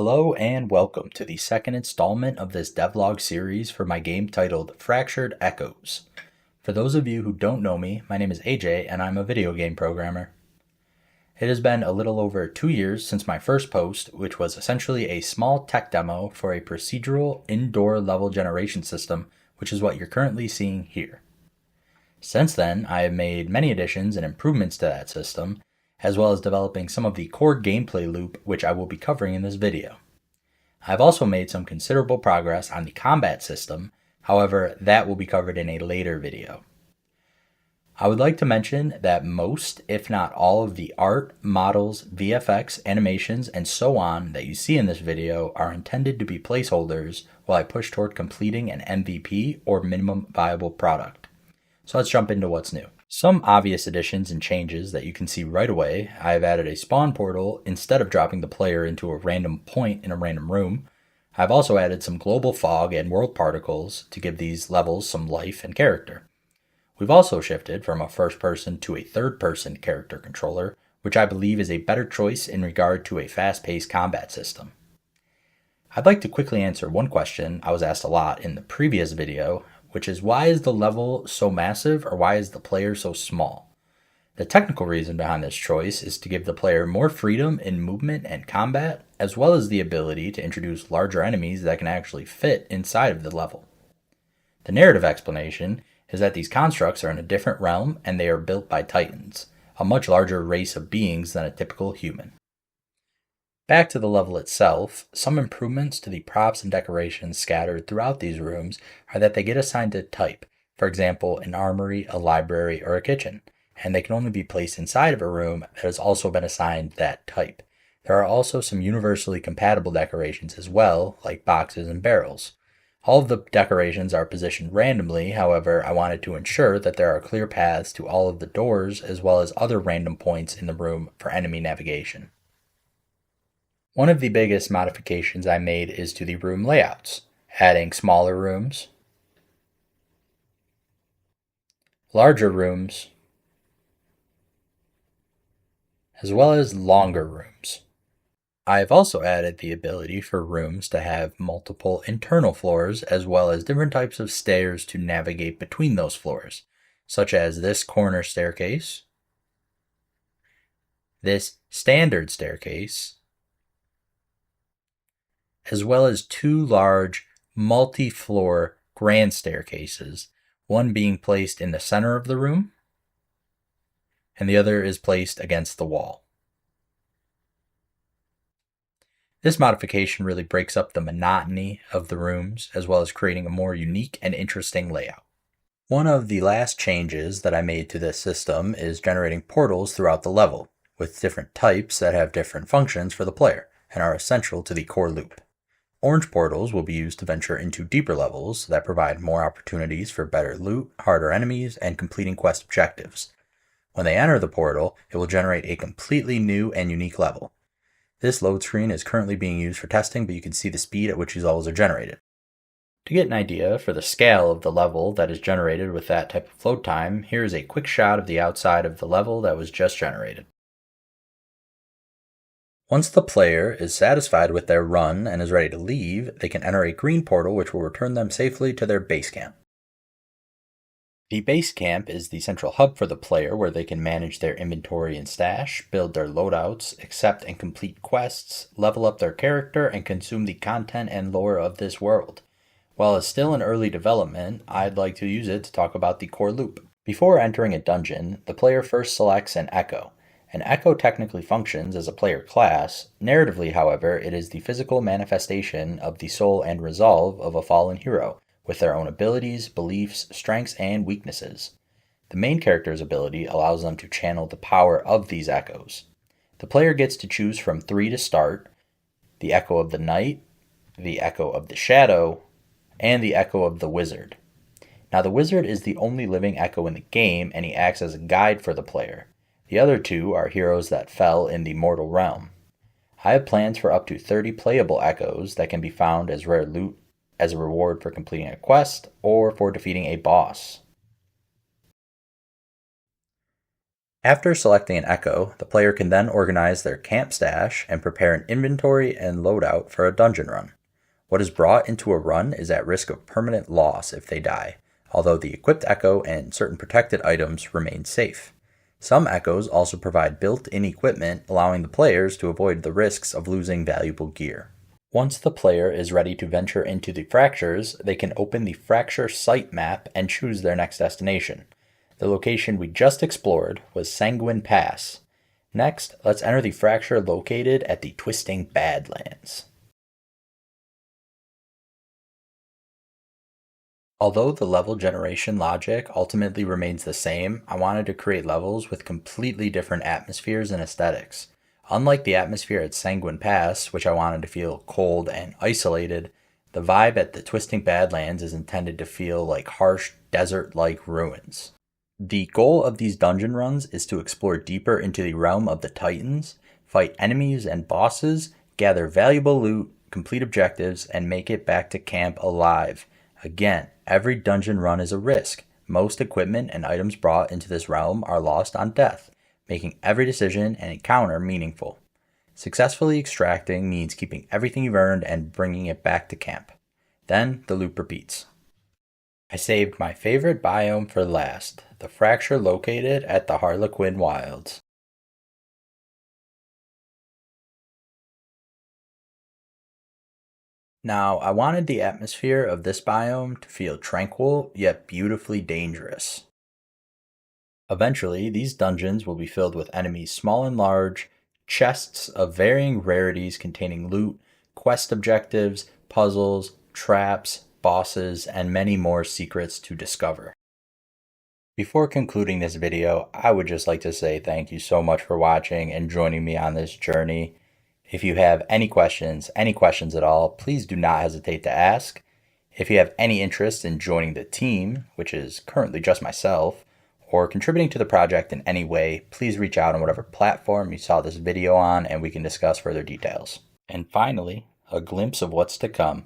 Hello and welcome to the second installment of this Devlog series for my game titled Fractured Echoes. For those of you who don't know me, my name is AJ and I'm a video game programmer. It has been a little over 2 years since my first post, which was essentially a small tech demo for a procedural indoor level generation system, which is what you're currently seeing here. Since then, I have made many additions and improvements to that system, as well as developing some of the core gameplay loop which I will be covering in this video. I've also made some considerable progress on the combat system, however that will be covered in a later video. I would like to mention that most, if not all of the art, models, VFX, animations, and so on that you see in this video are intended to be placeholders while I push toward completing an MVP or minimum viable product. So let's jump into what's new. Some obvious additions and changes that you can see right away. I have added a spawn portal instead of dropping the player into a random point in a random room. I've also added some global fog and world particles to give these levels some life and character. We've also shifted from a first-person to a third-person character controller, which I believe is a better choice in regard to a fast-paced combat system. I'd like to quickly answer one question I was asked a lot in the previous video, which is why is the level so massive or why is the player so small? The technical reason behind this choice is to give the player more freedom in movement and combat, as well as the ability to introduce larger enemies that can actually fit inside of the level. The narrative explanation is that these constructs are in a different realm and they are built by titans, a much larger race of beings than a typical human. Back to the level itself, some improvements to the props and decorations scattered throughout these rooms are that they get assigned a type, for example an armory, a library, or a kitchen, and they can only be placed inside of a room that has also been assigned that type. There are also some universally compatible decorations as well, like boxes and barrels. All of the decorations are positioned randomly, however, I wanted to ensure that there are clear paths to all of the doors as well as other random points in the room for enemy navigation. One of the biggest modifications I made is to the room layouts, adding smaller rooms, larger rooms, as well as longer rooms. I have also added the ability for rooms to have multiple internal floors as well as different types of stairs to navigate between those floors, such as this corner staircase, this standard staircase, as well as two large multi-floor grand staircases, one being placed in the center of the room, and the other is placed against the wall. This modification really breaks up the monotony of the rooms, as well as creating a more unique and interesting layout. One of the last changes that I made to this system is generating portals throughout the level, with different types that have different functions for the player, and are essential to the core loop. Orange portals will be used to venture into deeper levels that provide more opportunities for better loot, harder enemies, and completing quest objectives. When they enter the portal, it will generate a completely new and unique level. This load screen is currently being used for testing, but you can see the speed at which these levels are generated. To get an idea for the scale of the level that is generated with that type of load time, here is a quick shot of the outside of the level that was just generated. Once the player is satisfied with their run and is ready to leave, they can enter a green portal which will return them safely to their base camp. The base camp is the central hub for the player where they can manage their inventory and stash, build their loadouts, accept and complete quests, level up their character, and consume the content and lore of this world. While it's still in early development, I'd like to use it to talk about the core loop. Before entering a dungeon, the player first selects an echo. An echo technically functions as a player class. Narratively, however, it is the physical manifestation of the soul and resolve of a fallen hero, with their own abilities, beliefs, strengths, and weaknesses. The main character's ability allows them to channel the power of these echoes. The player gets to choose from 3 to start: the echo of the knight, the echo of the shadow, and the echo of the wizard. Now the wizard is the only living echo in the game, and he acts as a guide for the player. The other 2 are heroes that fell in the mortal realm. I have plans for up to 30 playable echoes that can be found as rare loot as a reward for completing a quest, or for defeating a boss. After selecting an echo, the player can then organize their camp stash and prepare an inventory and loadout for a dungeon run. What is brought into a run is at risk of permanent loss if they die, although the equipped echo and certain protected items remain safe. Some echoes also provide built-in equipment, allowing the players to avoid the risks of losing valuable gear. Once the player is ready to venture into the fractures, they can open the fracture site map and choose their next destination. The location we just explored was Sanguine Pass. Next, let's enter the fracture located at the Twisting Badlands. Although the level generation logic ultimately remains the same, I wanted to create levels with completely different atmospheres and aesthetics. Unlike the atmosphere at Sanguine Pass, which I wanted to feel cold and isolated, the vibe at the Twisting Badlands is intended to feel like harsh, desert-like ruins. The goal of these dungeon runs is to explore deeper into the realm of the Titans, fight enemies and bosses, gather valuable loot, complete objectives, and make it back to camp alive. Again, every dungeon run is a risk. Most equipment and items brought into this realm are lost on death, making every decision and encounter meaningful. Successfully extracting means keeping everything you've earned and bringing it back to camp. Then the loop repeats. I saved my favorite biome for last, the fracture located at the Harlequin Wilds. Now, I wanted the atmosphere of this biome to feel tranquil, yet beautifully dangerous. Eventually, these dungeons will be filled with enemies small and large, chests of varying rarities containing loot, quest objectives, puzzles, traps, bosses, and many more secrets to discover. Before concluding this video, I would just like to say thank you so much for watching and joining me on this journey. If you have any questions at all, please do not hesitate to ask. If you have any interest in joining the team, which is currently just myself, or contributing to the project in any way, please reach out on whatever platform you saw this video on and we can discuss further details. And finally, a glimpse of what's to come.